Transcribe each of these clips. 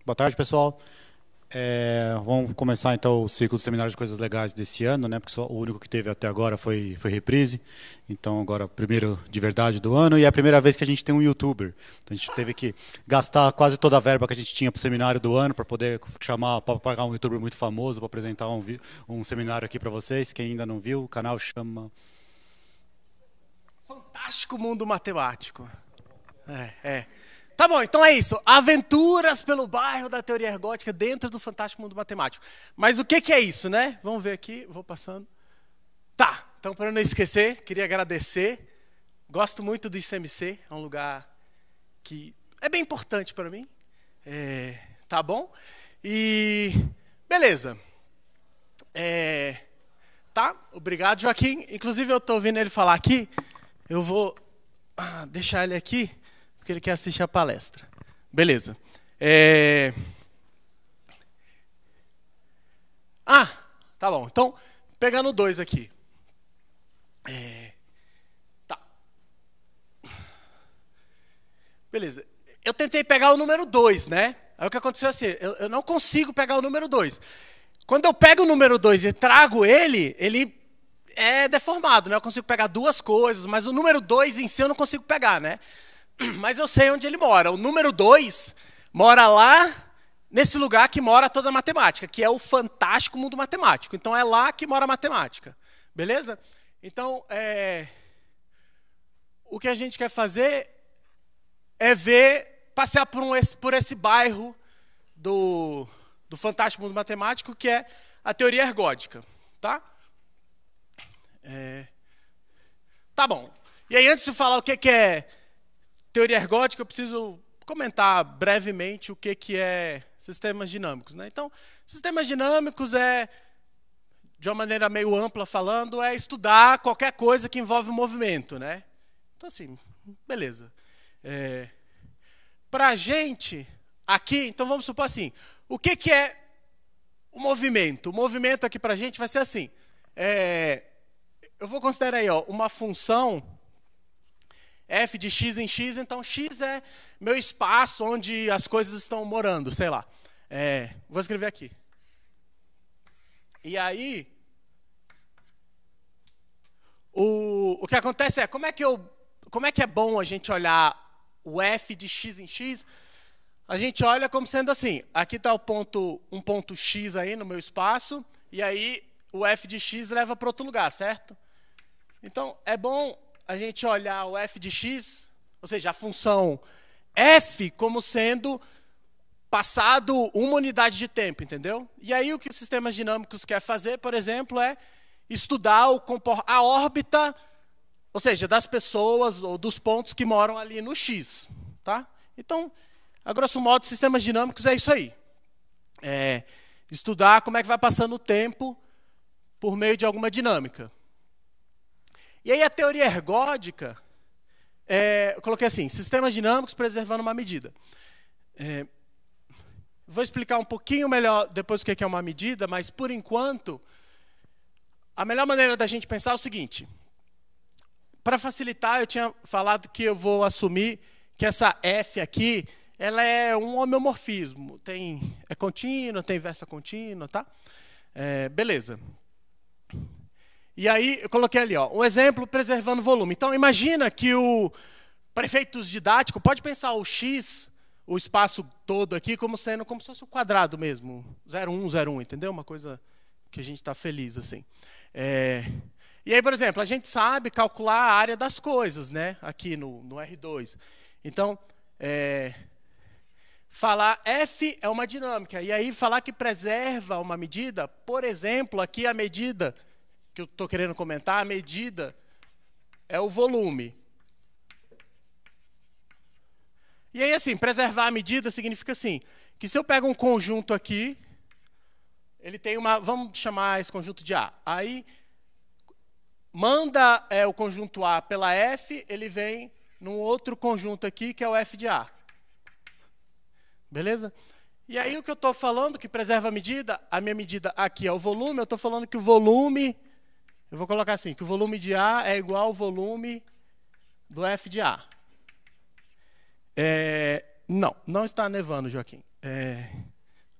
Boa tarde, pessoal. Vamos começar então o ciclo de seminários de coisas legais desse ano, né? Porque só o único que teve até agora foi reprise. Então agora primeiro de verdade do ano e é a primeira vez que a gente tem um YouTuber. Então a gente teve que gastar quase toda a verba que a gente tinha para o seminário do ano para poder chamar, para pagar um YouTuber muito famoso para apresentar um seminário aqui para vocês. Quem ainda não viu, o canal chama Fantástico Mundo Matemático. Tá bom, então é isso. Aventuras pelo bairro da teoria ergótica dentro do Fantástico Mundo Matemático. Mas o que é isso, né? Vamos ver aqui, vou passando. Tá, então para não esquecer, queria agradecer. Gosto muito do ICMC, é um lugar que é bem importante para mim. Tá bom? E beleza. Tá, obrigado, Joaquim. Inclusive eu estou ouvindo ele falar aqui. Eu vou deixar ele aqui, porque ele quer assistir a palestra. Beleza. Tá bom. Então, pegando 2 aqui. Tá. Beleza. Eu tentei pegar o número 2, né? Aí o que aconteceu é assim, eu não consigo pegar o número 2. Quando eu pego o número 2 e trago ele é deformado, né? Eu consigo pegar 2 coisas, mas o número 2 em si eu não consigo pegar, né? Mas eu sei onde ele mora. O número 2 mora lá, nesse lugar que mora toda a matemática, que é o Fantástico Mundo Matemático. Então, é lá que mora a matemática. Beleza? Então, o que a gente quer fazer é passear por esse bairro do Fantástico Mundo Matemático, que é a teoria ergódica. Tá? Tá bom. E aí, antes de falar o que é teoria ergódica, eu preciso comentar brevemente o que é sistemas dinâmicos, né? Então, sistemas dinâmicos de uma maneira meio ampla falando, é estudar qualquer coisa que envolve movimento, né? Então, assim, beleza. Para a gente, aqui, então vamos supor assim, o que é o movimento? O movimento aqui para a gente vai ser assim, eu vou considerar aí, ó, uma função f de x em x, então x é meu espaço onde as coisas estão morando, sei lá. Vou escrever aqui. E aí, o que acontece como é que é bom a gente olhar o f de x em x? A gente olha como sendo assim, aqui está um ponto x aí no meu espaço, e aí o f de x leva para outro lugar, certo? Então, é bom a gente olhar o f de x, ou seja, a função f como sendo passado uma unidade de tempo, entendeu? E aí o que os sistemas dinâmicos querem fazer, por exemplo, é estudar a órbita, ou seja, das pessoas ou dos pontos que moram ali no x. Tá? Então, a grosso modo, sistemas dinâmicos é isso aí. Estudar como é que vai passando o tempo por meio de alguma dinâmica. E aí a teoria ergódica, eu coloquei assim, sistemas dinâmicos preservando uma medida. Vou explicar um pouquinho melhor depois o que é uma medida, mas por enquanto, a melhor maneira da gente pensar é o seguinte. Para facilitar, eu tinha falado que eu vou assumir que essa f aqui, ela é um homeomorfismo. É contínua, tem inversa contínua, tá? Beleza. E aí, eu coloquei ali, ó, um exemplo preservando volume. Então, imagina que para efeitos didáticos, pode pensar o x, o espaço todo aqui, como se fosse o quadrado mesmo. 0,1, 0,1, entendeu? Uma coisa que a gente está feliz, assim. E aí, por exemplo, a gente sabe calcular a área das coisas, né? Aqui no R2. Então, falar f é uma dinâmica. E aí, falar que preserva uma medida, por exemplo, aqui a medida que eu estou querendo comentar, a medida é o volume. E aí, assim, preservar a medida significa assim, que se eu pego um conjunto aqui, ele tem vamos chamar esse conjunto de A. Aí, manda o conjunto A pela F, ele vem num outro conjunto aqui, que é o F de A. Beleza? E aí, o que eu estou falando, que preserva a minha medida aqui é o volume, eu estou falando que o volume, eu vou colocar assim, que o volume de A é igual ao volume do F de A. Não está nevando, Joaquim.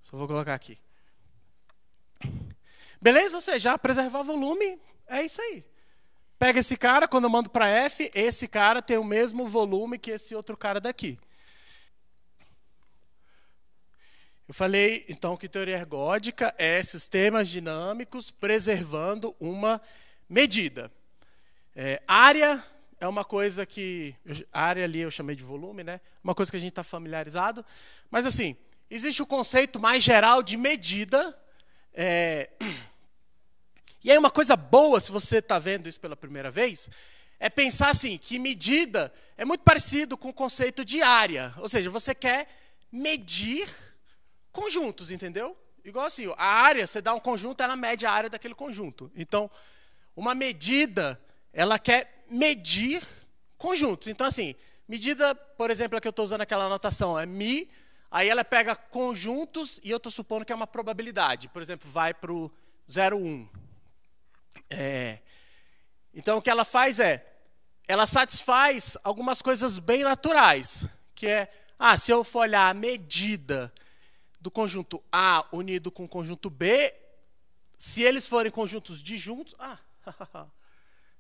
Só vou colocar aqui. Beleza? Ou seja, preservar volume é isso aí. Pega esse cara, quando eu mando para F, esse cara tem o mesmo volume que esse outro cara daqui. Eu falei, então, que teoria ergódica é sistemas dinâmicos preservando uma medida. Área é uma coisa que... área ali eu chamei de volume, né? Uma coisa que a gente está familiarizado. Mas, assim, existe o conceito mais geral de medida. E aí uma coisa boa, se você está vendo isso pela primeira vez, é pensar assim, que medida é muito parecido com o conceito de área. Ou seja, você quer medir conjuntos, entendeu? Igual assim, a área, você dá um conjunto, ela mede a área daquele conjunto. Então, uma medida, ela quer medir conjuntos. Então, assim, medida, por exemplo, a que eu estou usando aquela anotação, é mi, aí ela pega conjuntos e eu estou supondo que é uma probabilidade. Por exemplo, vai para o 0, 1. Então, o que ela faz ela satisfaz algumas coisas bem naturais, que é, se eu for olhar a medida do conjunto A unido com o conjunto B, se eles forem conjuntos disjuntos,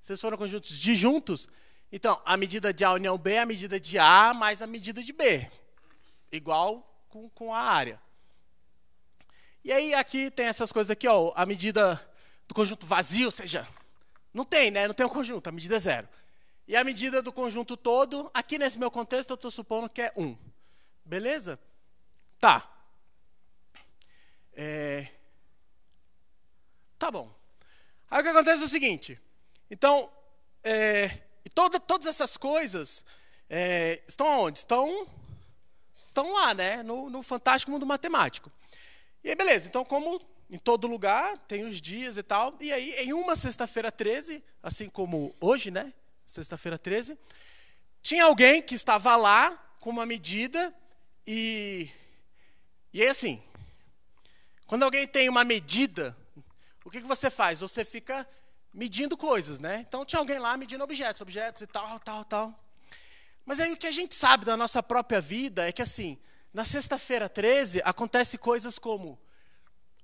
se eles forem conjuntos disjuntos, então, a medida de A união B é a medida de A mais a medida de B, igual com a área. E aí, aqui tem essas coisas aqui, ó, a medida do conjunto vazio, ou seja, não tem, né? Não tem um conjunto, a medida é 0. E a medida do conjunto todo, aqui nesse meu contexto, eu estou supondo que é 1. Beleza? Tá. Tá bom. Aí o que acontece é o seguinte. Então, todas essas coisas estão aonde? Estão lá, né? No fantástico mundo matemático. E aí, beleza. Então, como em todo lugar, tem os dias e tal. E aí, em uma sexta-feira 13, assim como hoje, né? Sexta-feira 13, tinha alguém que estava lá com uma medida e aí, assim, quando alguém tem uma medida, o que você faz? Você fica medindo coisas, né? Então, tinha alguém lá medindo objetos e tal. Mas aí, o que a gente sabe da nossa própria vida é que, assim, na sexta-feira 13, acontece coisas como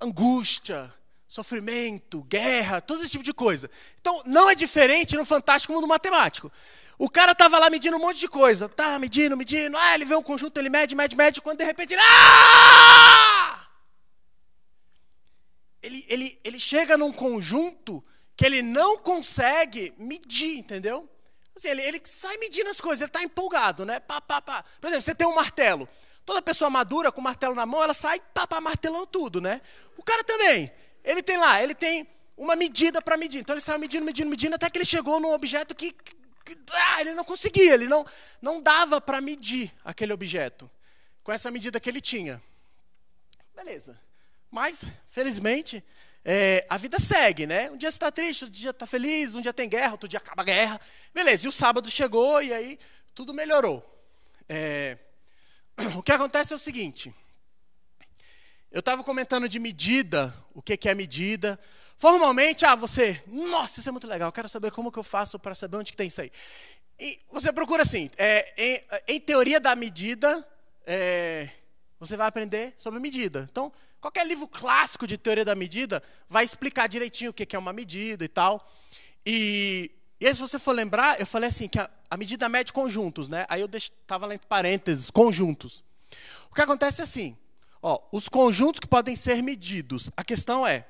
angústia, sofrimento, guerra, todo esse tipo de coisa. Então, não é diferente no fantástico mundo matemático. O cara estava lá medindo um monte de coisa. Tá, medindo. Ele vê um conjunto, ele mede, quando de repente ele chega num conjunto que ele não consegue medir, entendeu? Assim, ele sai medindo as coisas, ele está empolgado, né? Por exemplo, você tem um martelo. Toda pessoa madura com o martelo na mão, ela sai martelando tudo, né? O cara também. Ele tem uma medida para medir. Então ele saiu medindo, até que ele chegou num objeto que ele não conseguia, ele não dava para medir aquele objeto com essa medida que ele tinha. Beleza. Mas, felizmente, a vida segue, né? Um dia você está triste, outro dia está feliz, um dia tem guerra, outro dia acaba a guerra. Beleza, e o sábado chegou e aí tudo melhorou. O que acontece é o seguinte. Eu estava comentando de medida, o que é medida. Formalmente, nossa, isso é muito legal, eu quero saber como que eu faço para saber onde que tem isso aí. E você procura assim, em teoria da medida, você vai aprender sobre medida. Então, qualquer livro clássico de teoria da medida vai explicar direitinho o que é uma medida e tal. E aí, se você for lembrar, eu falei assim, que a medida mede conjuntos, né? Aí eu estava lá entre parênteses, conjuntos. O que acontece é assim, os conjuntos que podem ser medidos. A questão é,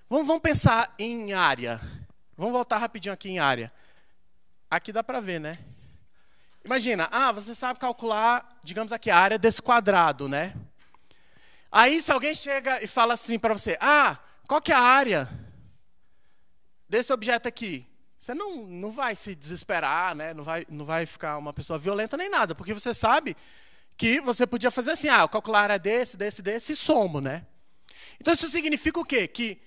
vamos pensar em área. Vamos voltar rapidinho aqui em área. Aqui dá para ver, né? Imagina, você sabe calcular, digamos aqui, a área desse quadrado, né? Aí, se alguém chega e fala assim para você, qual que é a área desse objeto aqui? Você não vai se desesperar, né? Não vai ficar uma pessoa violenta nem nada, porque você sabe que você podia fazer assim, eu calcular a área desse e somo, né? Então, isso significa o quê? Que,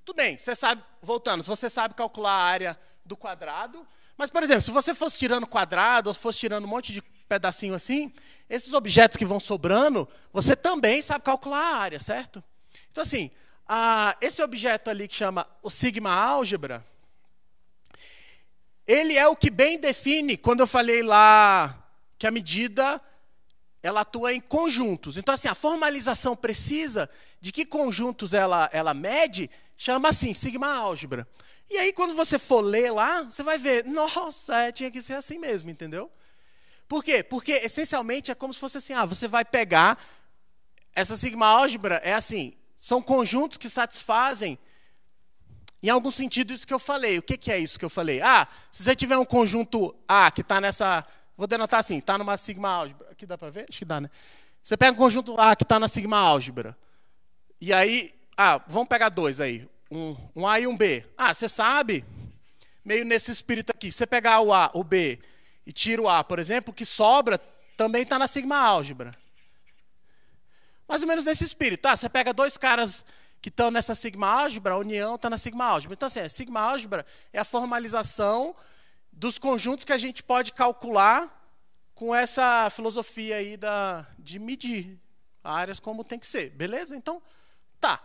tudo bem, você sabe, voltando, se você sabe calcular a área do quadrado, mas, por exemplo, se você fosse tirando quadrado, ou fosse tirando um monte de pedacinho assim, esses objetos que vão sobrando, você também sabe calcular a área, certo? Então, assim, esse objeto ali que chama o sigma álgebra, ele é o que bem define, quando eu falei lá que a medida ela atua em conjuntos. Então, assim, a formalização precisa de que conjuntos ela mede, chama assim, sigma álgebra. E aí, quando você for ler lá, você vai ver, nossa, tinha que ser assim mesmo, entendeu? Por quê? Porque, essencialmente, é como se fosse assim, você vai pegar, essa sigma álgebra é assim, são conjuntos que satisfazem, em algum sentido, isso que eu falei. O que é isso que eu falei? Se você tiver um conjunto A que está nessa... Vou denotar assim, está numa sigma álgebra. Aqui dá para ver? Acho que dá, né? Você pega um conjunto A que está na sigma álgebra. E aí... vamos pegar dois aí. Um A e um B. Você sabe, meio nesse espírito aqui, se você pegar o A, o B e tira o A, por exemplo, o que sobra também está na sigma álgebra. Mais ou menos nesse espírito. Você pega dois caras que estão nessa sigma álgebra, a união está na sigma álgebra. Então, assim, a sigma álgebra é a formalização dos conjuntos que a gente pode calcular com essa filosofia aí de medir áreas como tem que ser. Beleza? Então, tá.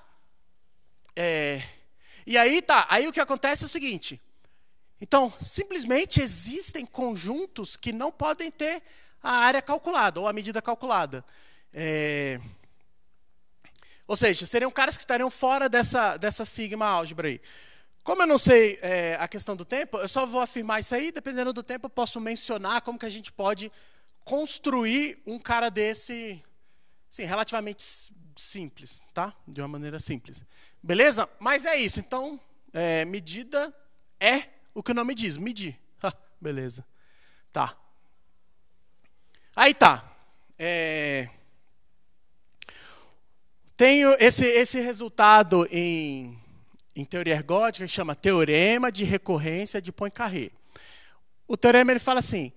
E aí, aí o que acontece é o seguinte. Então, simplesmente existem conjuntos que não podem ter a área calculada, ou a medida calculada. Ou seja, seriam caras que estariam fora dessa sigma álgebra aí. Como eu não sei a questão do tempo, eu só vou afirmar isso aí, dependendo do tempo eu posso mencionar como que a gente pode construir um cara desse, sim, relativamente simples, tá? De uma maneira simples. Beleza? Mas é isso. Então, medida é o que o nome diz, medir. Beleza. Tá. Aí tá. Tenho esse resultado em teoria ergódica que chama teorema de recorrência de Poincaré. O teorema ele fala assim: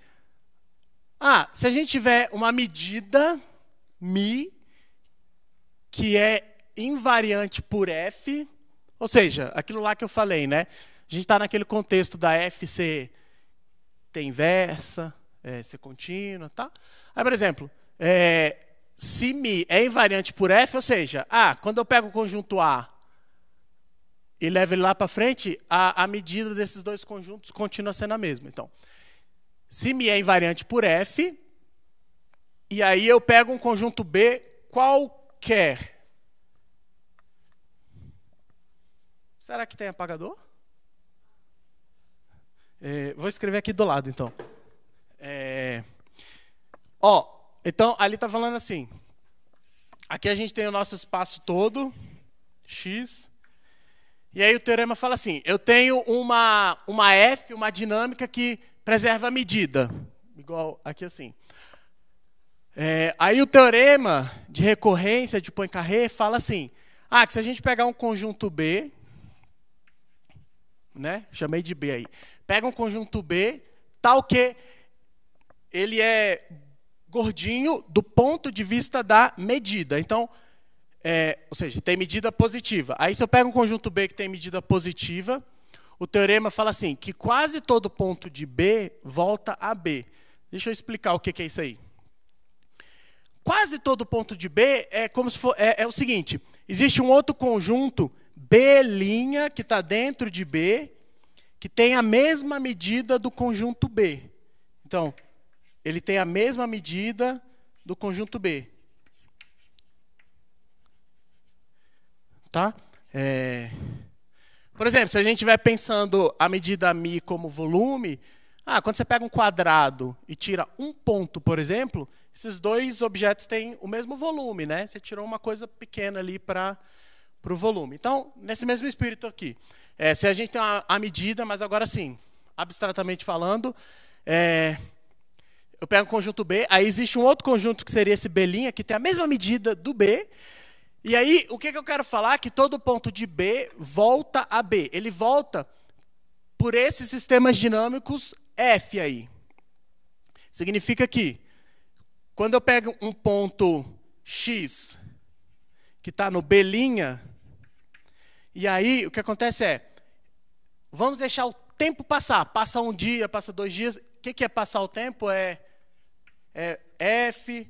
se a gente tiver uma medida μ que é invariante por f, ou seja, aquilo lá que eu falei, né? A gente está naquele contexto da f ser inversa, ser contínua, tá? Aí, por exemplo, se μ é invariante por f, ou seja, quando eu pego o conjunto A e levo ele lá para frente, a medida desses dois conjuntos continua sendo a mesma. Então, se μ é invariante por f, e aí eu pego um conjunto B qualquer. Será que tem apagador? Vou escrever aqui do lado, então. Então, ali está falando assim. Aqui a gente tem o nosso espaço todo, X. E aí o teorema fala assim, eu tenho uma F, uma dinâmica que preserva a medida. Igual aqui assim. Aí o teorema de recorrência de Poincaré fala assim, que se a gente pegar um conjunto B, né? Chamei de B aí. Pega um conjunto B, tal que ele é gordinho do ponto de vista da medida. Então, ou seja, tem medida positiva. Aí, se eu pego um conjunto B que tem medida positiva, o teorema fala assim, que quase todo ponto de B volta a B. Deixa eu explicar o que é isso aí. Quase todo ponto de B é como se for, é o seguinte, existe um outro conjunto B' que está dentro de B, que tem a mesma medida do conjunto B. Então, ele tem a mesma medida do conjunto B. Tá? Por exemplo, se a gente estiver pensando a medida μ como volume, quando você pega um quadrado e tira um ponto, por exemplo, esses dois objetos têm o mesmo volume, né? Você tirou uma coisa pequena ali para o volume. Então, nesse mesmo espírito aqui, se a gente tem a medida, mas agora sim, abstratamente falando, eu pego o conjunto B, aí existe um outro conjunto que seria esse B', que tem a mesma medida do B, e aí o que eu quero falar? Que todo ponto de B volta a B. Ele volta por esses sistemas dinâmicos F aí. Significa que, quando eu pego um ponto X, que está no B', e aí o que acontece vamos deixar o tempo passar. Passa um dia, passa 2 dias. O que é passar o tempo? F,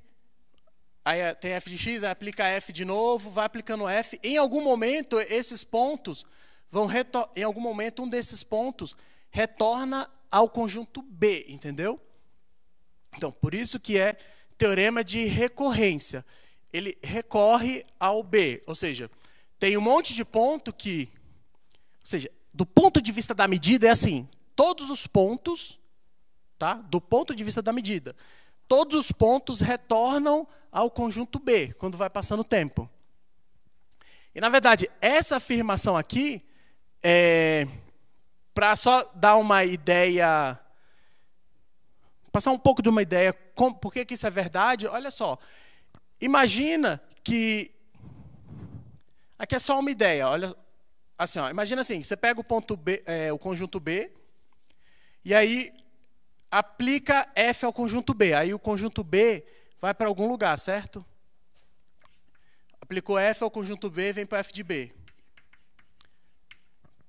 aí tem f de x, aí aplica f de novo, vai aplicando f. Em algum momento, esses pontos em algum momento, um desses pontos retorna ao conjunto B, entendeu? Então, por isso que teorema de recorrência. Ele recorre ao B, ou seja, tem um monte de ponto que... Ou seja, do ponto de vista da medida é assim, todos os pontos, tá? Do ponto de vista da medida, todos os pontos retornam ao conjunto B, quando vai passando o tempo. E, na verdade, essa afirmação aqui, para só dar uma ideia, passar um pouco de uma ideia, por que isso é verdade, olha só. Imagina que... Aqui é só uma ideia, olha, assim, ó, imagina assim, você pega o ponto B, o conjunto B, e aí aplica F ao conjunto B. Aí o conjunto B vai para algum lugar, certo? Aplicou F ao conjunto B, vem para F de B.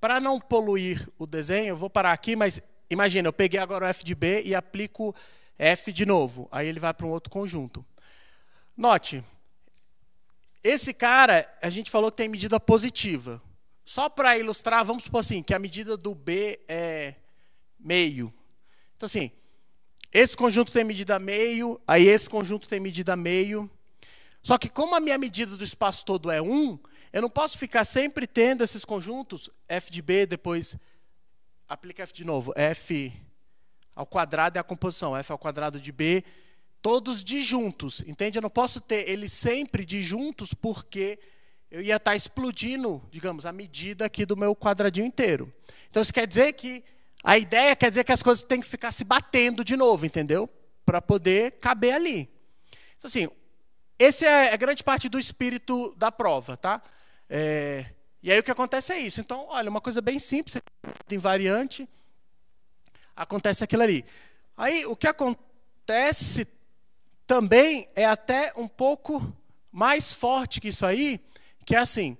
Para não poluir o desenho, eu vou parar aqui, mas imagina, eu peguei agora o F de B e aplico F de novo. Aí ele vai para um outro conjunto. Note, esse cara, a gente falou que tem medida positiva. Só para ilustrar, vamos supor assim, que a medida do B é meio. Então, assim, esse conjunto tem medida meio, aí esse conjunto tem medida meio. Só que como a minha medida do espaço todo é 1, eu não posso ficar sempre tendo esses conjuntos, F de B, depois aplica F de novo. F ao quadrado é a composição, F ao quadrado de B, todos disjuntos, entende? Eu não posso ter eles sempre disjuntos porque eu ia estar explodindo, digamos, a medida aqui do meu quadradinho inteiro. Então, isso quer dizer que a ideia quer dizer que as coisas têm que ficar se batendo de novo, entendeu? Para poder caber ali. Então, assim, esse é a grande parte do espírito da prova, tá? E aí o que acontece é isso. Então, olha, uma coisa bem simples, invariante, acontece aquilo ali. Aí, o que acontece também é até um pouco mais forte que isso aí, que é assim,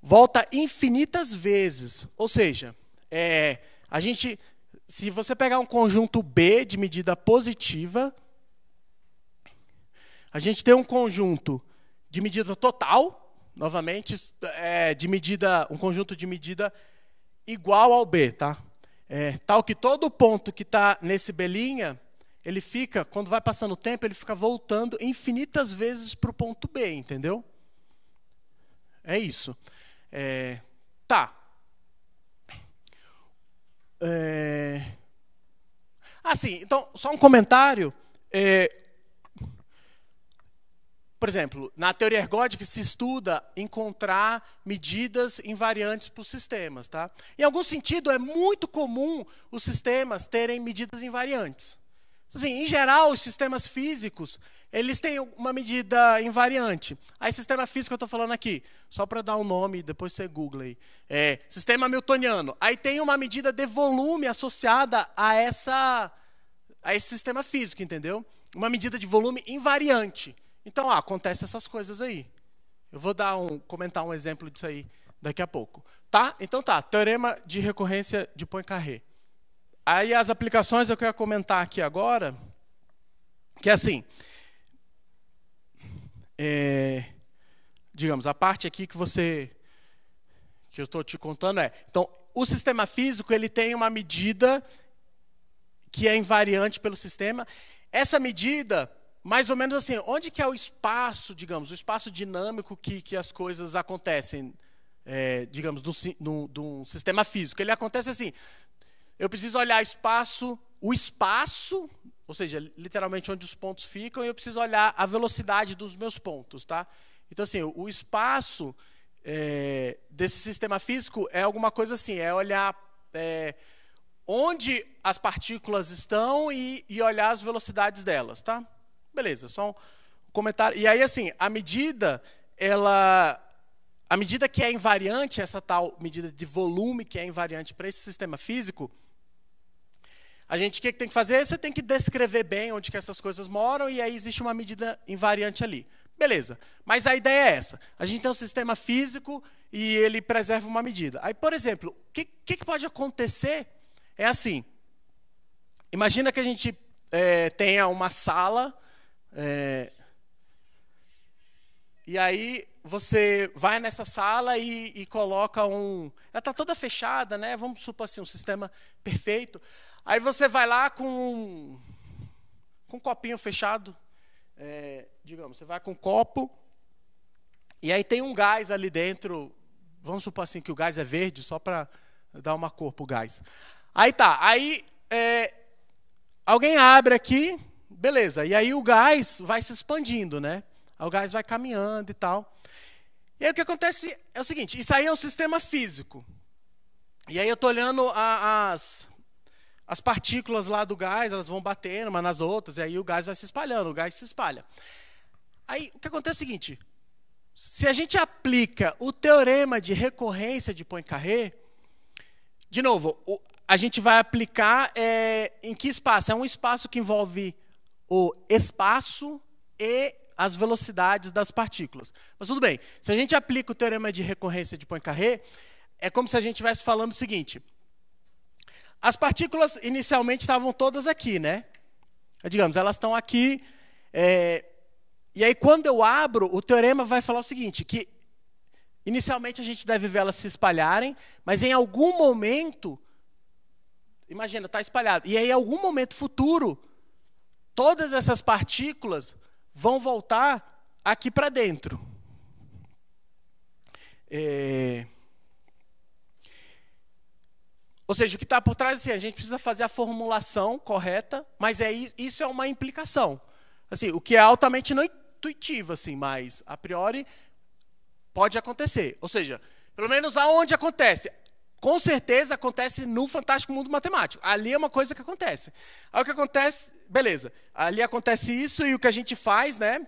volta infinitas vezes. Ou seja, a gente, se você pegar um conjunto B de medida positiva, a gente tem um conjunto de medida total, novamente, um conjunto de medida igual ao B, tá? Tal que todo ponto que está nesse B', ele fica, quando vai passando o tempo, ele fica voltando infinitas vezes para o ponto B, entendeu? É isso. Tá. Sim, então, só um comentário. Por exemplo, na teoria ergódica se estuda encontrar medidas invariantes para os sistemas. Tá? Em algum sentido, é muito comum os sistemas terem medidas invariantes. Assim, em geral, os sistemas físicos, eles têm uma medida invariante. Aí, sistema físico, eu estou falando aqui, só para dar um nome, depois você googla aí. Sistema newtoniano. Aí tem uma medida de volume associada a esse sistema físico, entendeu? Uma medida de volume invariante. Então, acontece essas coisas aí. Eu vou comentar um exemplo disso aí daqui a pouco. Tá? Então tá, teorema de recorrência de Poincaré. Aí as aplicações eu quero comentar aqui agora, que é assim, digamos, a parte aqui que eu estou te contando então, o sistema físico ele tem uma medida que é invariante pelo sistema. Essa medida, mais ou menos assim, onde que é o espaço, digamos, o espaço dinâmico que as coisas acontecem, digamos, de um sistema físico. Ele acontece assim, eu preciso olhar o espaço, ou seja, literalmente onde os pontos ficam, e eu preciso olhar a velocidade dos meus pontos. Tá? Então, assim, o espaço desse sistema físico é alguma coisa assim, é olhar onde as partículas estão e olhar as velocidades delas. Tá? Beleza, só um comentário. E aí, assim, a medida que é invariante, essa tal medida de volume que é invariante para esse sistema físico, a gente, o que tem que fazer? Você tem que descrever bem onde que essas coisas moram, e aí existe uma medida invariante ali. Beleza, mas a ideia é essa. A gente tem um sistema físico e ele preserva uma medida. Aí, por exemplo, o que pode acontecer é assim. Imagina que a gente tenha uma sala, e aí você vai nessa sala e coloca ela está toda fechada, né? Vamos supor assim, um sistema perfeito. Aí você vai lá com com um copinho fechado. Digamos, você vai com um copo, e aí tem um gás ali dentro. Vamos supor assim que o gás é verde, só para dar uma cor para o gás. Aí tá, alguém abre aqui, beleza, e aí o gás vai se expandindo, né? O gás vai caminhando e tal. E aí o que acontece é o seguinte, isso aí é um sistema físico. E aí eu estou olhando as partículas lá do gás, elas vão batendo umas nas outras, e aí o gás vai se espalhando, o gás se espalha. Aí o que acontece é o seguinte, se a gente aplica o teorema de recorrência de Poincaré, de novo, a gente vai aplicar em que espaço? É um espaço que envolve o espaço e as velocidades das partículas. Mas tudo bem, se a gente aplica o teorema de recorrência de Poincaré, é como se a gente estivesse falando o seguinte, as partículas inicialmente estavam todas aqui, né? Digamos, elas estão aqui, e aí quando eu abro, o teorema vai falar o seguinte, que inicialmente a gente deve ver elas se espalharem, mas em algum momento, imagina, está espalhado, e aí em algum momento futuro, todas essas partículas vão voltar aqui para dentro. Ou seja, o que está por trás, assim, a gente precisa fazer a formulação correta, mas isso é uma implicação. Assim, o que é altamente não intuitivo, assim, mas a priori pode acontecer. Ou seja, pelo menos aonde acontece. Com certeza acontece no Fantástico Mundo Matemático. Ali é uma coisa que acontece. Aí o que acontece, beleza, ali acontece isso e o que a gente faz, né?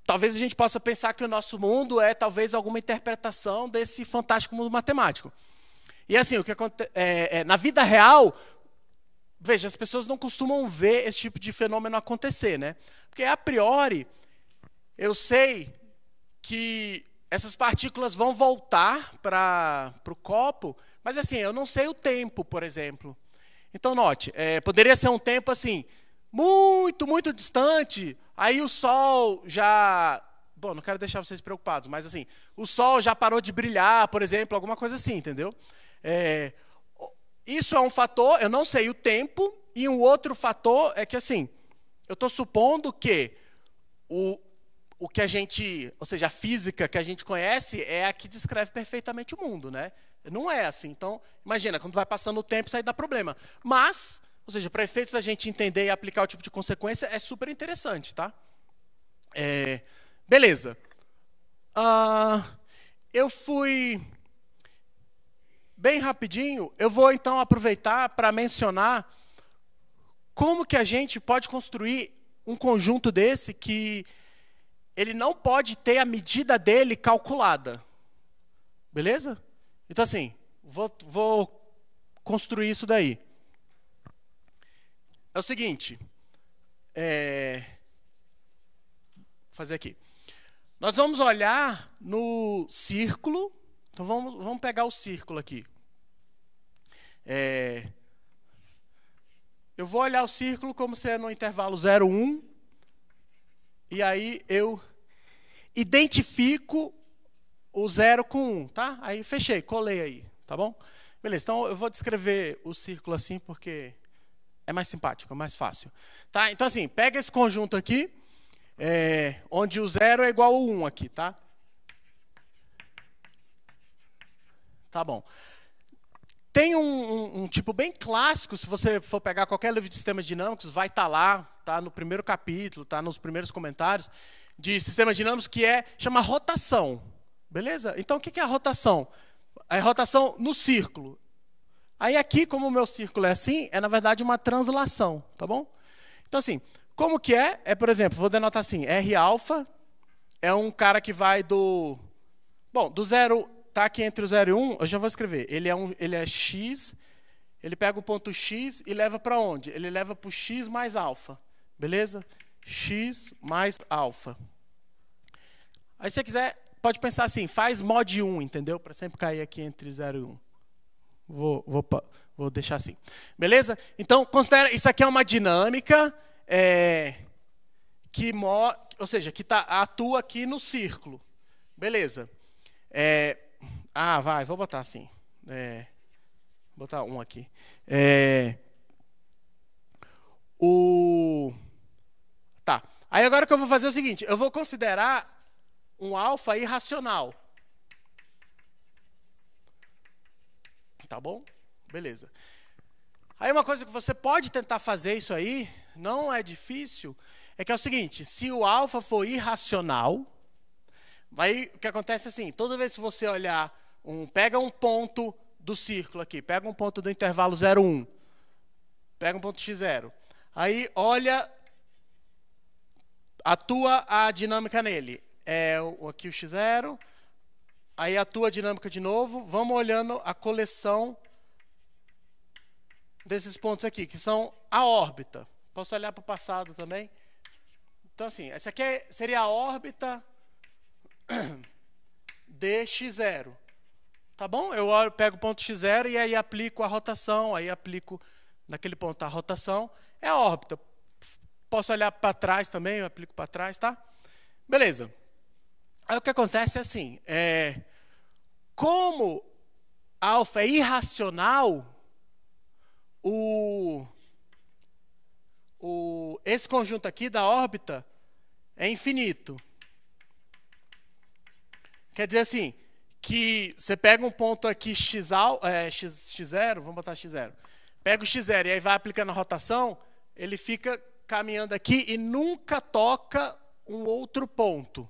Talvez a gente possa pensar que o nosso mundo é talvez alguma interpretação desse Fantástico Mundo Matemático. E assim, o que acontece, na vida real, veja, as pessoas não costumam ver esse tipo de fenômeno acontecer, né? Porque a priori, eu sei que essas partículas vão voltar para o copo, mas assim, eu não sei o tempo, por exemplo. Então, note, poderia ser um tempo assim, muito, muito distante, aí o Sol já... Bom, não quero deixar vocês preocupados, mas assim, o Sol já parou de brilhar, por exemplo, alguma coisa assim, entendeu? Isso é um fator, eu não sei o tempo, e um outro fator é que assim, eu estou supondo que o que a gente, ou seja, a física que a gente conhece é a que descreve perfeitamente o mundo, né? Não é assim. Então, imagina, quando vai passando o tempo, isso aí dá problema. Mas, ou seja, para efeitos da gente entender e aplicar o tipo de consequência, é super interessante, tá? Beleza. Eu fui bem rapidinho. Eu vou, então, aproveitar para mencionar como que a gente pode construir um conjunto desse que ele não pode ter a medida dele calculada. Beleza? Então, assim, vou construir isso daí. É o seguinte. Vou fazer aqui. Nós vamos olhar no círculo. Então, vamos pegar o círculo aqui. Eu vou olhar o círculo como se é no intervalo 0, 1. E aí eu identifico o 0 com 1, tá? Aí fechei, colei aí, tá bom? Beleza, então eu vou descrever o círculo assim porque é mais simpático, é mais fácil. Tá? Então assim, pega esse conjunto aqui, onde o 0 é igual ao 1 aqui, tá? Tá bom. Tem um tipo bem clássico, se você for pegar qualquer livro de sistemas dinâmicos, vai estar lá, tá no primeiro capítulo, tá nos primeiros comentários, de sistemas dinâmicos, que chama rotação. Beleza? Então, o que é a rotação? A rotação no círculo. Aí aqui, como o meu círculo é assim, é na verdade uma translação, tá bom? Então, assim, como que é? Por exemplo, vou denotar assim, R alfa é um cara que vai do... Bom, do 0... Está aqui entre o 0 e 1, eu já vou escrever. Ele é x, ele pega o ponto x e leva para onde? Ele leva para o x mais alfa. Beleza? X mais alfa. Aí se você quiser, pode pensar assim, faz mod 1, entendeu? Para sempre cair aqui entre 0 e 1. Vou deixar assim. Beleza? Então, considera, isso aqui é uma dinâmica ou seja, que atua aqui no círculo. Beleza? Vou botar assim. Vou botar 1 aqui. Aí agora o que eu vou fazer é o seguinte, eu vou considerar um alfa irracional. Tá bom? Beleza. Aí uma coisa que você pode tentar fazer isso aí, não é difícil, é que é o seguinte, se o alfa for irracional, o que acontece é assim, toda vez que você olhar, pega um ponto do círculo aqui, pega um ponto do intervalo 0, 1, pega um ponto x0, aí olha, atua a dinâmica nele, aqui o x0, aí atua a dinâmica de novo, vamos olhando a coleção desses pontos aqui, que são a órbita. Posso olhar para o passado também? Então, assim, essa aqui seria a órbita de x0. Tá bom? Eu pego o ponto x0 e aí aplico a rotação, aí aplico naquele ponto a rotação. É a órbita. Posso olhar para trás também, eu aplico para trás, tá? Beleza. Aí o que acontece é assim, como alfa é irracional, esse conjunto aqui da órbita é infinito. Quer dizer assim, que você pega um ponto aqui x0, vamos botar x0. Pega o x0 e aí vai aplicando a rotação, ele fica caminhando aqui e nunca toca um outro ponto.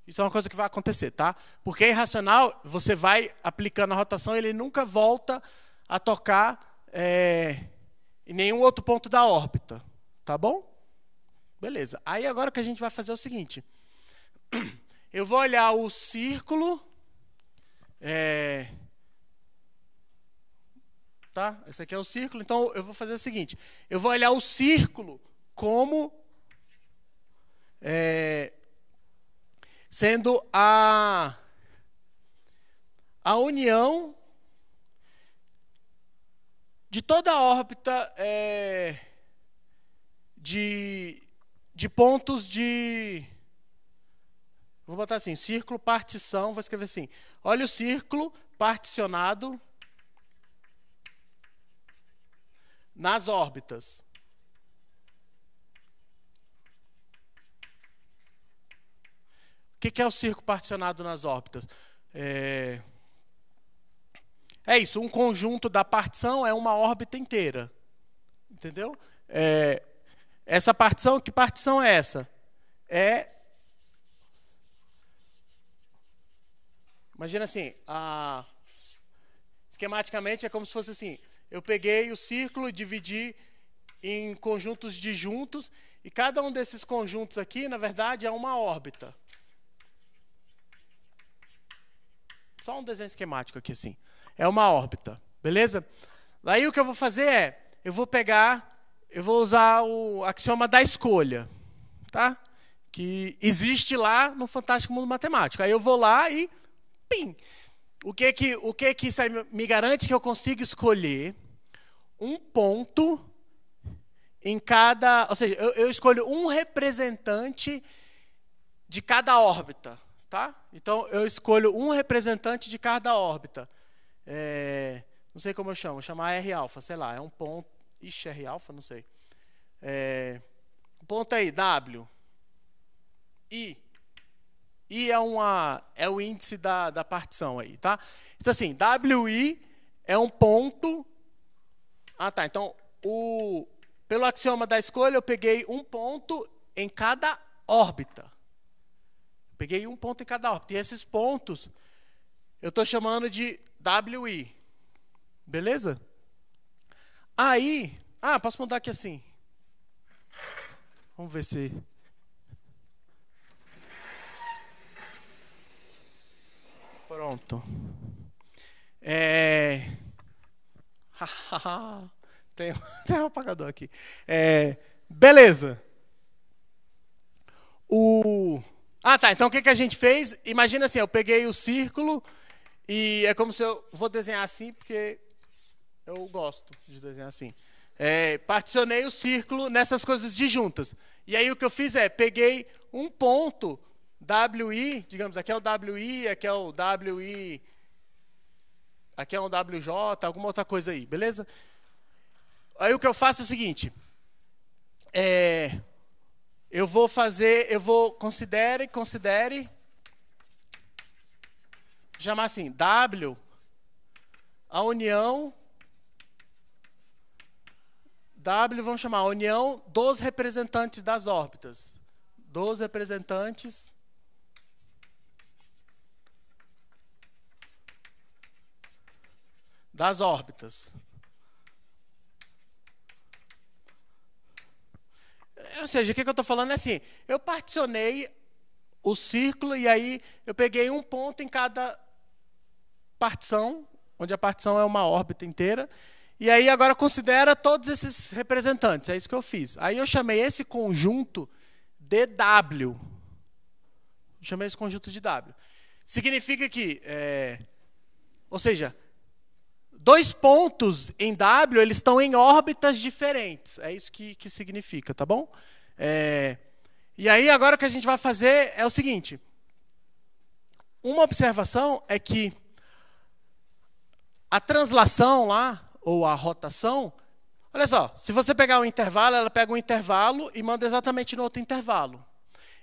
Isso é uma coisa que vai acontecer, tá? Porque é irracional, você vai aplicando a rotação e ele nunca volta a tocar em nenhum outro ponto da órbita. Tá bom? Beleza. Aí agora o que a gente vai fazer é o seguinte. Eu vou olhar o círculo. Tá? Esse aqui é o círculo. Então eu vou fazer o seguinte. Eu vou olhar o círculo como sendo a união de toda a órbita de pontos de... Vou botar assim, círculo, partição, vou escrever assim. Olha o círculo particionado nas órbitas. O que é o círculo particionado nas órbitas? É isso, um conjunto da partição é uma órbita inteira. Entendeu? Essa partição, que partição é essa? Imagina assim, esquematicamente é como se fosse assim, eu peguei o círculo e dividi em conjuntos disjuntos, e cada um desses conjuntos aqui, na verdade, é uma órbita. Só um desenho esquemático aqui assim. É uma órbita, beleza? Daí o que eu vou fazer eu vou usar o axioma da escolha, tá? Que existe lá no Fantástico Mundo Matemático. Aí eu vou lá e pim. O que isso aí me garante que eu consigo escolher um ponto em cada, ou seja, eu escolho um representante de cada órbita, tá? Então eu escolho um representante de cada órbita. Não sei como eu chamo, vou chamar R-alfa, sei lá, é um ponto. Ixi, R-alfa, não sei. Ponto aí, W. I. I é o índice da partição aí, tá? Então, assim, WI é um ponto. Tá. Então, pelo axioma da escolha, eu peguei um ponto em cada órbita. Peguei um ponto em cada órbita. E esses pontos, eu estou chamando de WI. Beleza? Aí, posso mudar aqui assim. Vamos ver se... Pronto. Tem um apagador aqui. Beleza. Tá. Então o que a gente fez? Imagina assim, eu peguei o círculo e é como se eu vou desenhar assim, porque eu gosto de desenhar assim. Particionei o círculo nessas coisas disjuntas. E aí o que eu fiz peguei um ponto WI, digamos, aqui é o WI, aqui é o WI, aqui é um WJ, alguma outra coisa aí, beleza? Aí o que eu faço é o seguinte, considere, chamar assim, W, a união, W, vamos chamar a união dos representantes das órbitas. Dos representantes das órbitas. Ou seja, o que eu estou falando é assim, eu particionei o círculo e aí eu peguei um ponto em cada partição, onde a partição é uma órbita inteira, e aí agora considera todos esses representantes, é isso que eu fiz. Aí eu chamei esse conjunto de W. Chamei esse conjunto de W. Significa que, ou seja, dois pontos em W, eles estão em órbitas diferentes. É isso que significa, tá bom? E aí agora o que a gente vai fazer é o seguinte. Uma observação é que a translação lá, ou a rotação, olha só, se você pegar um intervalo, ela pega um intervalo e manda exatamente no outro intervalo.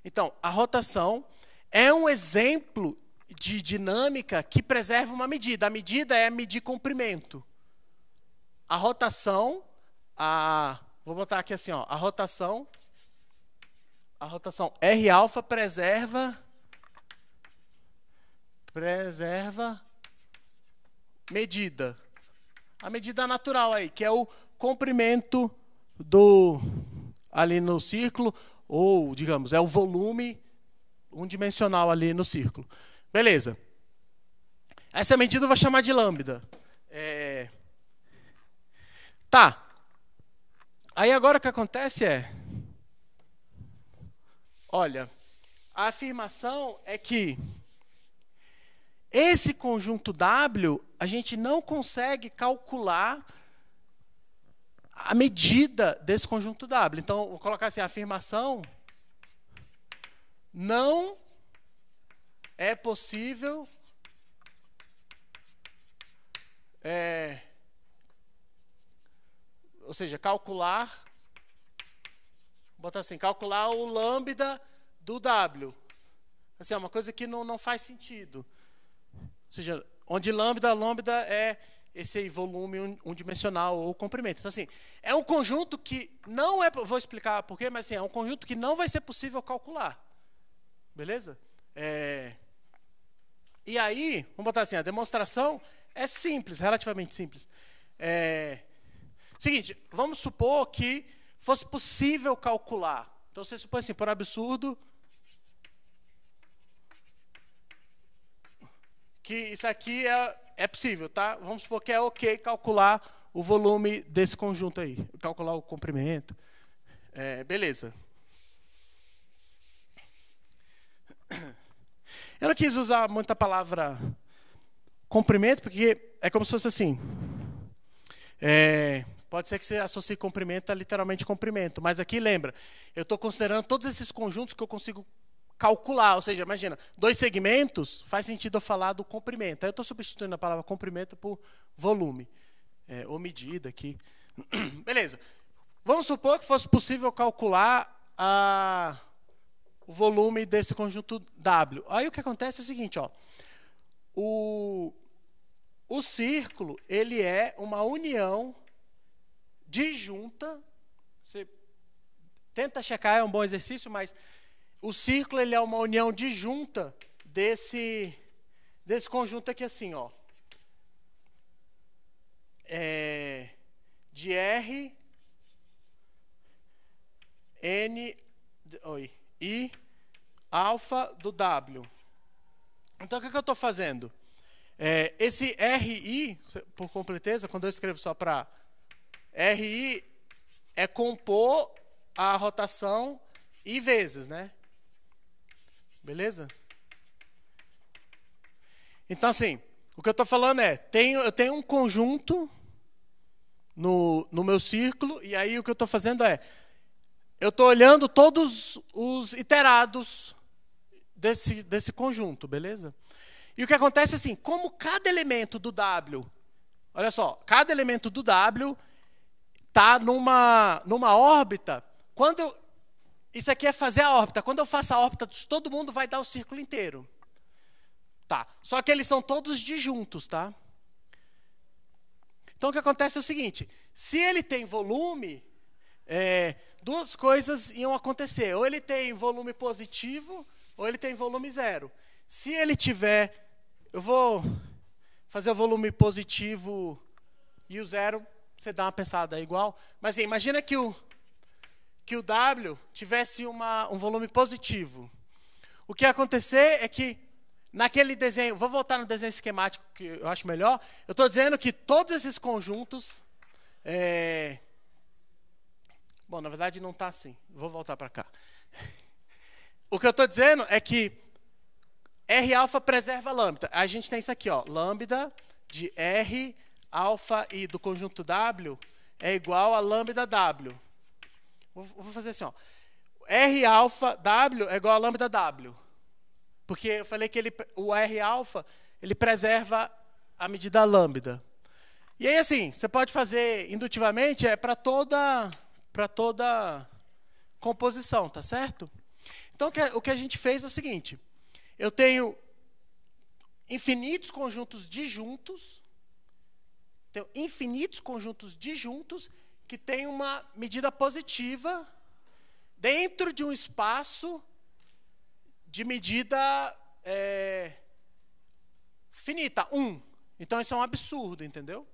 Então, a rotação é um exemplo de dinâmica que preserva uma medida. A medida é medir comprimento. A rotação, vou botar aqui assim, ó, a rotação R-alfa preserva medida. A medida natural aí, que é o comprimento ali no círculo, ou, digamos, é o volume unidimensional ali no círculo. Beleza. Essa medida eu vou chamar de lambda. Tá. Aí agora o que acontece é... Olha, a afirmação é que esse conjunto W, a gente não consegue calcular a medida desse conjunto W. Então, vou colocar assim, a afirmação não é possível ou seja, calcular, vou botar assim, calcular o lambda do W. Assim, é uma coisa que não faz sentido. Ou seja, onde lambda é esse volume unidimensional ou comprimento. Então, assim, é um conjunto que não é... Vou explicar por quê, mas assim, é um conjunto que não vai ser possível calcular. Beleza? E aí, vamos botar assim, a demonstração é simples, relativamente simples. Seguinte, vamos supor que fosse possível calcular. Então, você supõe assim, por absurdo... que isso aqui é possível, tá? Vamos supor que é ok calcular o volume desse conjunto aí, calcular o comprimento. Beleza. Eu não quis usar muita palavra comprimento, porque é como se fosse assim. Pode ser que você associe comprimento a literalmente comprimento, mas aqui lembra, eu estou considerando todos esses conjuntos que eu consigo calcular, ou seja, imagina, dois segmentos, faz sentido eu falar do comprimento. Aí eu estou substituindo a palavra comprimento por volume, ou medida aqui. Beleza. Vamos supor que fosse possível calcular o volume desse conjunto W. Aí o que acontece é o seguinte, ó, o círculo, ele é uma união disjunta. Você tenta checar, é um bom exercício, mas... O círculo, ele é uma união disjunta desse conjunto aqui assim, ó. De R, N, I, alfa do W. Então, o que eu estou fazendo? Esse RI, por completeza, quando eu escrevo só para RI, é compor a rotação I vezes, né? Beleza? Então, assim, o que eu estou falando é, eu tenho um conjunto no meu círculo, e aí o que eu estou fazendo é, eu estou olhando todos os iterados desse conjunto, beleza? E o que acontece é assim, como cada elemento do W, olha só, cada elemento do W está numa órbita, quando eu isso aqui é fazer a órbita. Quando eu faço a órbita, todo mundo vai dar o círculo inteiro. Tá. Só que eles são todos disjuntos, tá? Então, o que acontece é o seguinte. Se ele tem volume, duas coisas iam acontecer. Ou ele tem volume positivo, ou ele tem volume zero. Se ele tiver... Eu vou fazer o volume positivo e o zero, você dá uma pensada, é igual. Mas assim, imagina que o W tivesse um volume positivo. O que ia acontecer é que, naquele desenho... Vou voltar no desenho esquemático, que eu acho melhor. Eu estou dizendo que todos esses conjuntos... Bom, na verdade não está assim. Vou voltar para cá. O que eu estou dizendo é que R alfa preserva lambda. A gente tem isso aqui, ó. Lambda de R alfa I do conjunto W é igual a lambda W. Vou fazer assim, ó. R alfa W é igual a lambda W. Porque eu falei que o R alfa ele preserva a medida lambda. E aí, assim, você pode fazer indutivamente para toda composição, tá certo? Então, o que a gente fez é o seguinte. Eu tenho infinitos conjuntos disjuntos. Tenho infinitos conjuntos disjuntos que têm uma medida positiva dentro de um espaço de medida finita, 1. Então, isso é um absurdo, entendeu?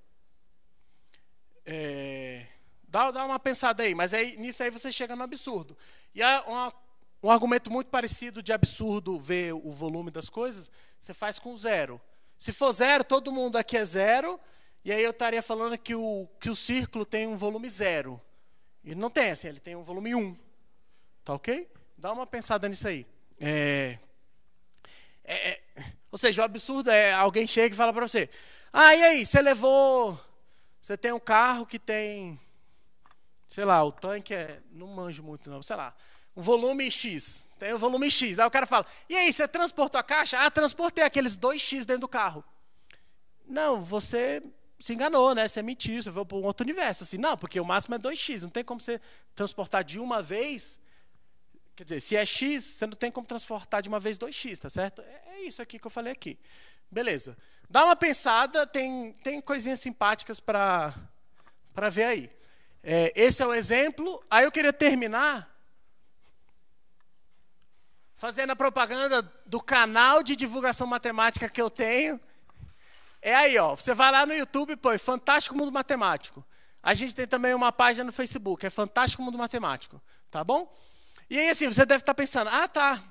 Dá uma pensada aí, mas nisso aí você chega no absurdo. E um argumento muito parecido de absurdo ver o volume das coisas, você faz com zero. Se for zero, todo mundo aqui é zero, e aí eu estaria falando que o círculo tem um volume zero. E não tem, assim, ele tem um volume 1. Tá ok? Dá uma pensada nisso aí. Ou seja, o absurdo é alguém chega e fala para você: e aí, você tem um carro que tem, sei lá, o tanque não manjo muito não, sei lá, um volume X, tem um volume X. Aí o cara fala: e aí, você transportou a caixa? Transportei aqueles 2X dentro do carro. Não, você se enganou, né? Você mentiu, você veio para um outro universo. Assim, não, porque o máximo é 2X, não tem como você transportar de uma vez. Quer dizer, se é X, você não tem como transportar de uma vez 2X, tá certo? É isso aqui que eu falei aqui. Beleza. Dá uma pensada, tem coisinhas simpáticas para ver aí. Esse é o exemplo. Aí eu queria terminar fazendo a propaganda do canal de divulgação matemática que eu tenho. Aí, ó, você vai lá no YouTube e põe Fantástico Mundo Matemático. A gente tem também uma página no Facebook, é Fantástico Mundo Matemático, tá bom? E aí, assim, você deve estar pensando: tá,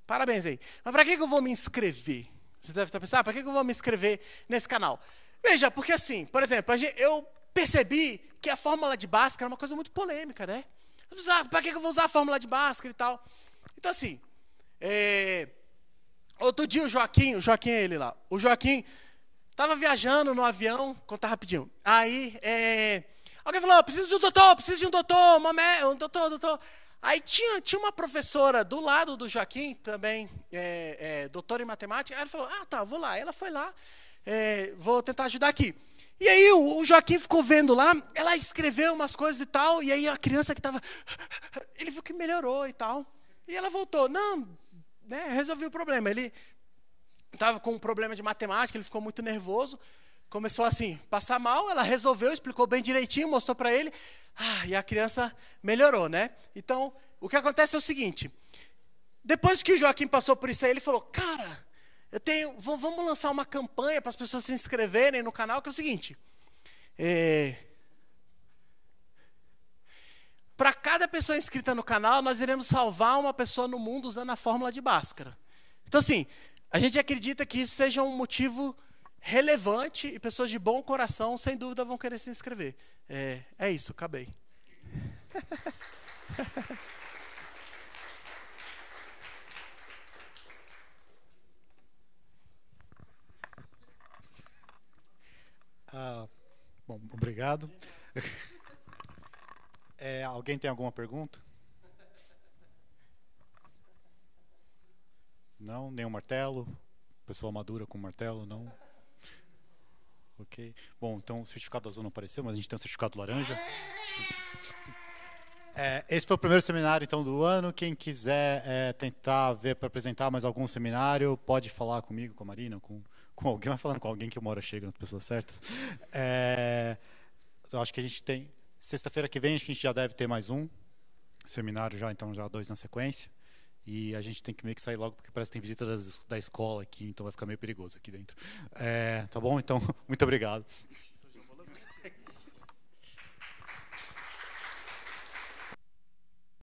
parabéns aí. Mas para que eu vou me inscrever? Você deve estar pensando: para que eu vou me inscrever nesse canal? Veja, porque assim, por exemplo, eu percebi que a fórmula de Bhaskara é uma coisa muito polêmica, né? Para que eu vou usar a fórmula de Bhaskara e tal? Então, assim, outro dia o Joaquim é ele lá. O Joaquim estava viajando no avião, contar rapidinho. Aí, alguém falou: preciso de um doutor, um doutor. Aí tinha uma professora do lado do Joaquim, também, doutora em matemática. Aí ela falou: tá, vou lá. Ela foi lá, vou tentar ajudar aqui. E aí o Joaquim ficou vendo lá, ela escreveu umas coisas e tal, e aí a criança que estava... Ele viu que melhorou e tal. E ela voltou. Não, né, resolvi o problema. Ele estava com um problema de matemática, ele ficou muito nervoso. Começou assim, passar mal, ela resolveu, explicou bem direitinho, mostrou para ele. E a criança melhorou, né? Então, o que acontece é o seguinte. Depois que o Joaquim passou por isso aí, ele falou: cara, vamos lançar uma campanha para as pessoas se inscreverem no canal, que é o seguinte. Para cada pessoa inscrita no canal, nós iremos salvar uma pessoa no mundo usando a fórmula de Bhaskara. Então, assim, a gente acredita que isso seja um motivo relevante e pessoas de bom coração, sem dúvida, vão querer se inscrever. É isso, acabei. Bom, obrigado. Alguém tem alguma pergunta? Não? Nenhum martelo? Pessoa madura com martelo? Não? Ok. Bom, então o certificado azul não apareceu, mas a gente tem o certificado laranja. Esse foi o primeiro seminário então do ano. Quem quiser tentar ver para apresentar mais algum seminário, pode falar comigo, com a Marina, com alguém. Vai falando com alguém que uma hora chega nas pessoas certas. Eu acho que a gente tem... Sexta-feira que vem, acho que a gente já deve ter mais um seminário já, então já 2 na sequência. E a gente tem que meio que sair logo, porque parece que tem visita da escola aqui, então vai ficar meio perigoso aqui dentro. Tá bom? Então, muito obrigado.